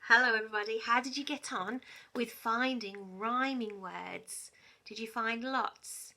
Hello everybody, how did you get on with finding rhyming words? Did you find lots?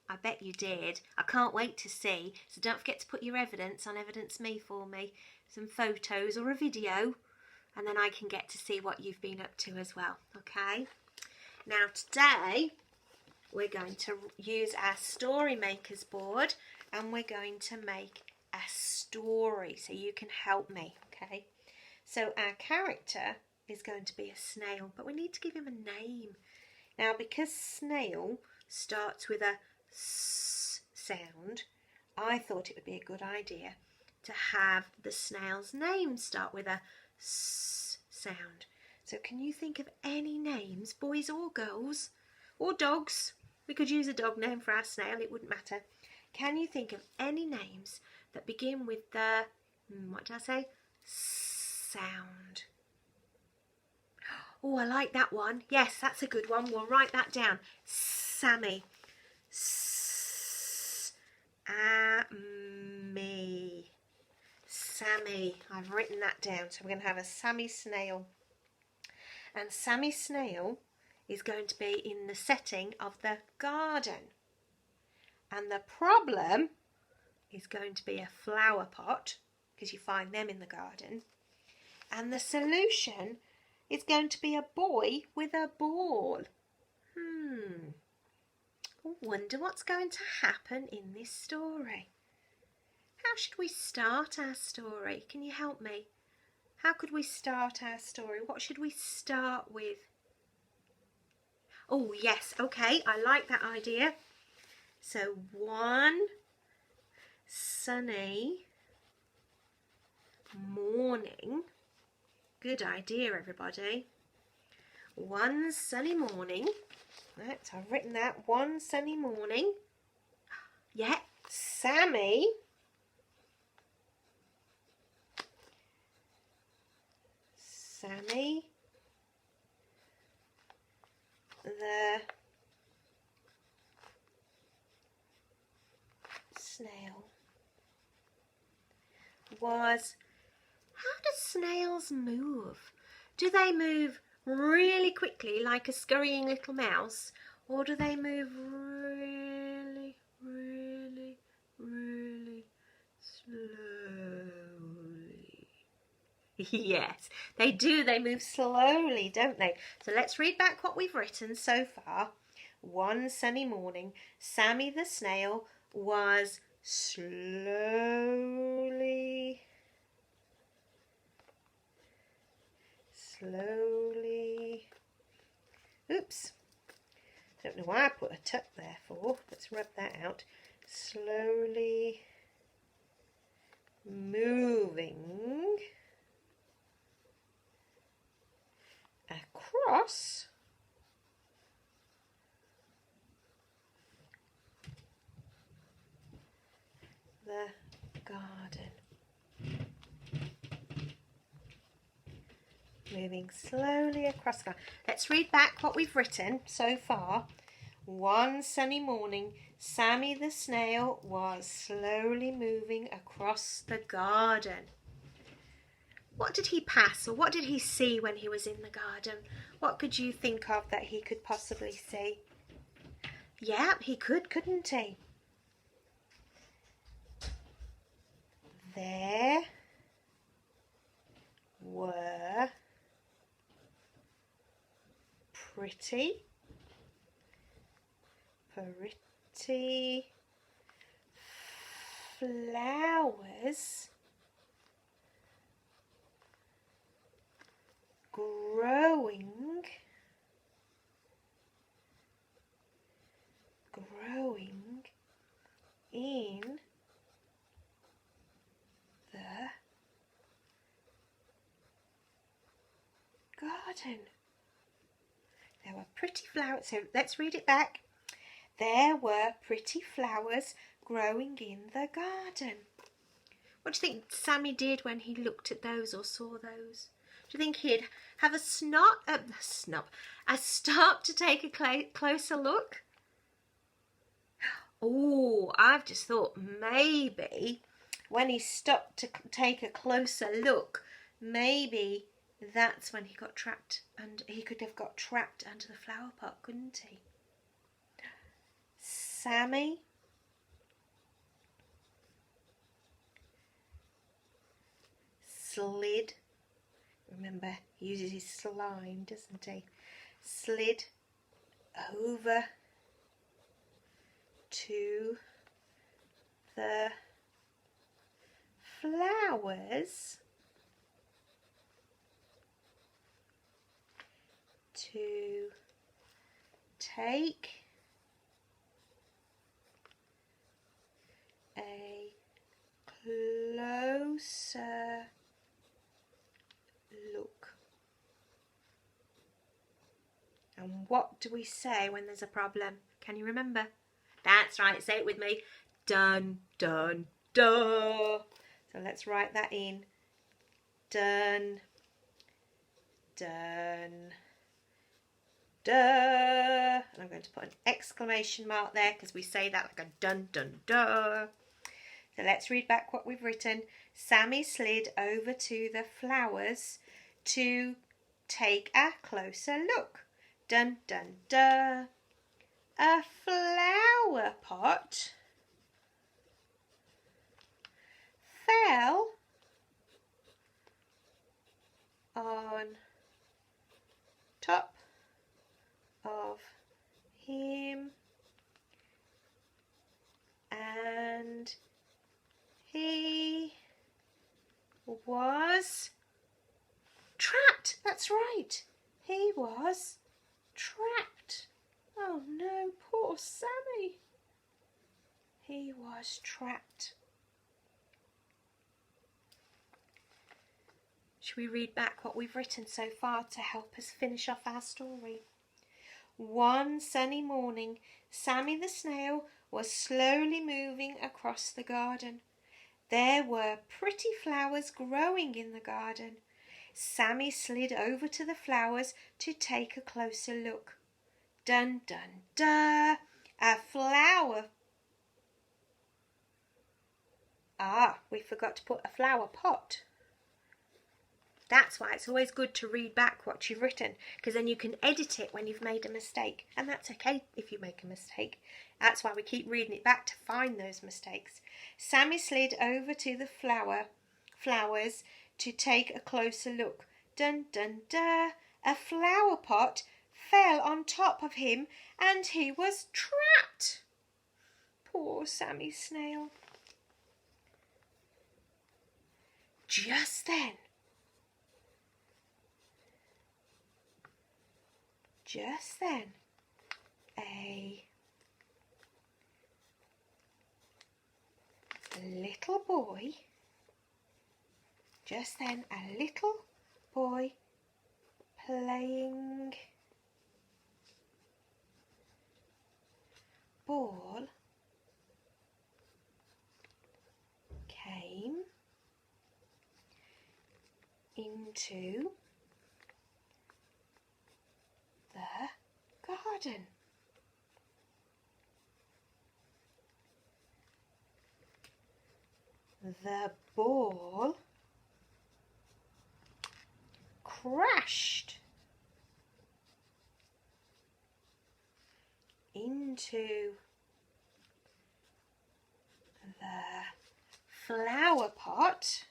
I bet you did. I can't wait to see, so don't forget to put your evidence on Evidence Me for me, some photos or a video, and then I can get to see what you've been up to as well, okay? Now today we're going to use our story makers board and we're going to make a story so you can help me, okay? So our character is going to be a snail, but we need to give him a name. Now, because snail starts with a S sound, I thought it would be a good idea to have the snail's name start with a S sound. So can you think of any names, boys or girls, or dogs? We could use a dog name for our snail, it wouldn't matter. Can you think of any names that begin with the, what did I say? Sound. Oh, I like that one. Yes, that's a good one. We'll write that down. Sammy. S-A-M-Y. Sammy. I've written that down. So we're going to have a Sammy snail. And Sammy snail is going to be in the setting of the garden. And the problem is going to be a flower pot, because you find them in the garden. And the solution is going to be a boy with a ball. I wonder what's going to happen in this story. How should we start our story? Can you help me? How could we start our story? What should we start with? Oh yes, okay, I like that idea. So one sunny morning. Good idea, everybody. One sunny morning. Right, so I've written that. One sunny morning. Yeah, Sammy the snail was... How do snails move? Do they move really quickly like a scurrying little mouse, or do they move really, really, really slowly? Yes, they do. They move slowly, don't they? So let's read back what we've written so far. One sunny morning, Sammy the snail was slowly oops, don't know why I put a tuck there for. Let's rub that out. Slowly moving across the garden. Moving slowly across the garden. Let's read back what we've written so far. One sunny morning, Sammy the snail was slowly moving across the garden. What did he pass, or what did he see when he was in the garden? What could you think of that he could possibly see? Yeah, he could, couldn't he? There were pretty flowers growing in the garden. There were pretty flowers. So let's read it back. There were pretty flowers growing in the garden. What do you think Sammy did when he looked at those or saw those? Do you think he'd have a stop to take a closer look? Oh, I've just thought maybe when he stopped to take a closer look, maybe That's when he got trapped, and he could have got trapped under the flower pot, couldn't he? Sammy slid. Remember, he uses his slime, doesn't he? Slid over to the flowers to take a closer look. And what do we say when there's a problem? Can you remember? That's right, say it with me. Dun, dun, dun. So let's write that in. Dun, dun, dun. And I'm going to put an exclamation mark there because we say that like a dun, dun, dun. So let's read back what we've written. Sammy slid over to the flowers to take a closer look. Dun, dun, dun. A flower pot fell on top of him and he was trapped. That's right. He was trapped. Oh no, poor Sammy. He was trapped. Shall we read back what we've written so far to help us finish off our story? One sunny morning, Sammy the snail was slowly moving across the garden. There were pretty flowers growing in the garden. Sammy slid over to the flowers to take a closer look. Dun, dun, dun, a flower. We forgot to put a flower pot. That's why it's always good to read back what you've written, because then you can edit it when you've made a mistake. And that's okay if you make a mistake. That's why we keep reading it back to find those mistakes. Sammy slid over to the flowers to take a closer look. Dun, dun, dun, a flower pot fell on top of him and he was trapped. Poor Sammy Snail. Just then, a little boy playing ball came into the garden. The ball crashed into the flower pot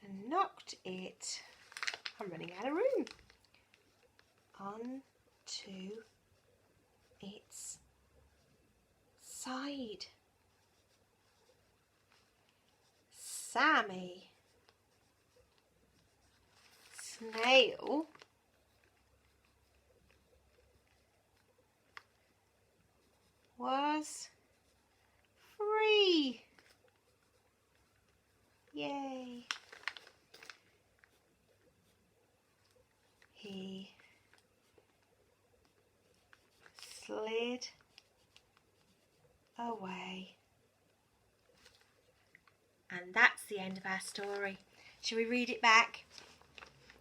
and knocked it, I'm running out of room, onto its side. Sammy Snail was free. Yay. He slid away. And that's the end of our story. Shall we read it back?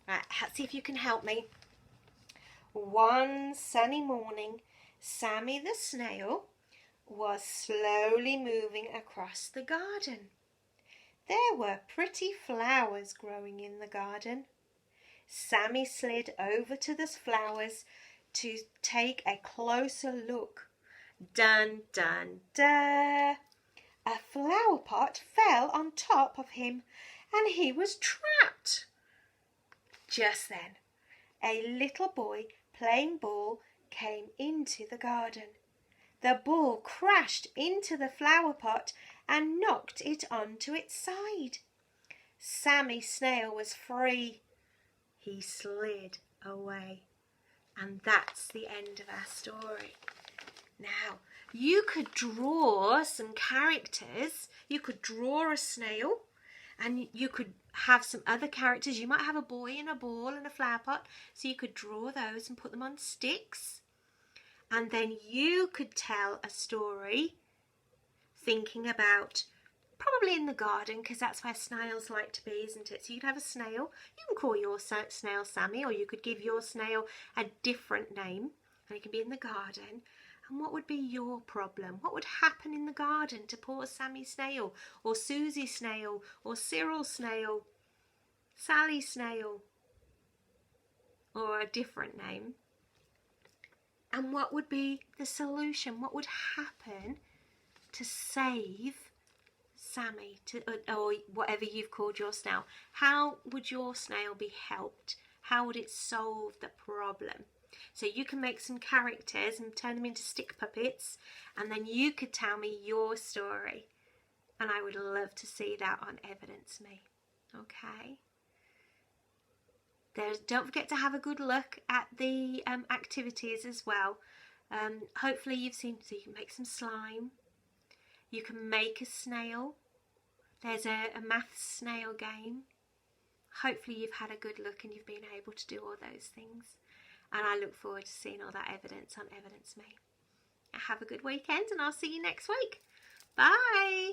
Right, let's see if you can help me. One sunny morning, Sammy the snail was slowly moving across the garden. There were pretty flowers growing in the garden. Sammy slid over to the flowers to take a closer look. Dun, dun, dun! A flower pot fell on top of him and he was trapped. Just then, a little boy playing ball came into the garden. The ball crashed into the flower pot and knocked it onto its side. Sammy Snail was free. He slid away. And that's the end of our story. Now, you could draw some characters. You could draw a snail and you could have some other characters. You might have a boy and a ball and a flower pot. So you could draw those and put them on sticks. And then you could tell a story thinking about, probably in the garden, because that's where snails like to be, isn't it? So you'd have a snail. You can call your snail Sammy, or you could give your snail a different name, and it can be in the garden. And what would be your problem? What would happen in the garden to poor Sammy Snail, or Susie Snail, or Cyril Snail, Sally Snail, or a different name? And what would be the solution? What would happen to save Sammy, or whatever you've called your snail? How would your snail be helped? How would it solve the problem? So you can make some characters and turn them into stick puppets, and then you could tell me your story. And I would love to see that on Evidence Me. Okay? Don't forget to have a good look at the activities as well. Hopefully you've seen, so you can make some slime. You can make a snail. There's a maths snail game. Hopefully you've had a good look and you've been able to do all those things. And I look forward to seeing all that evidence on Evidence Me. Have a good weekend and I'll see you next week. Bye.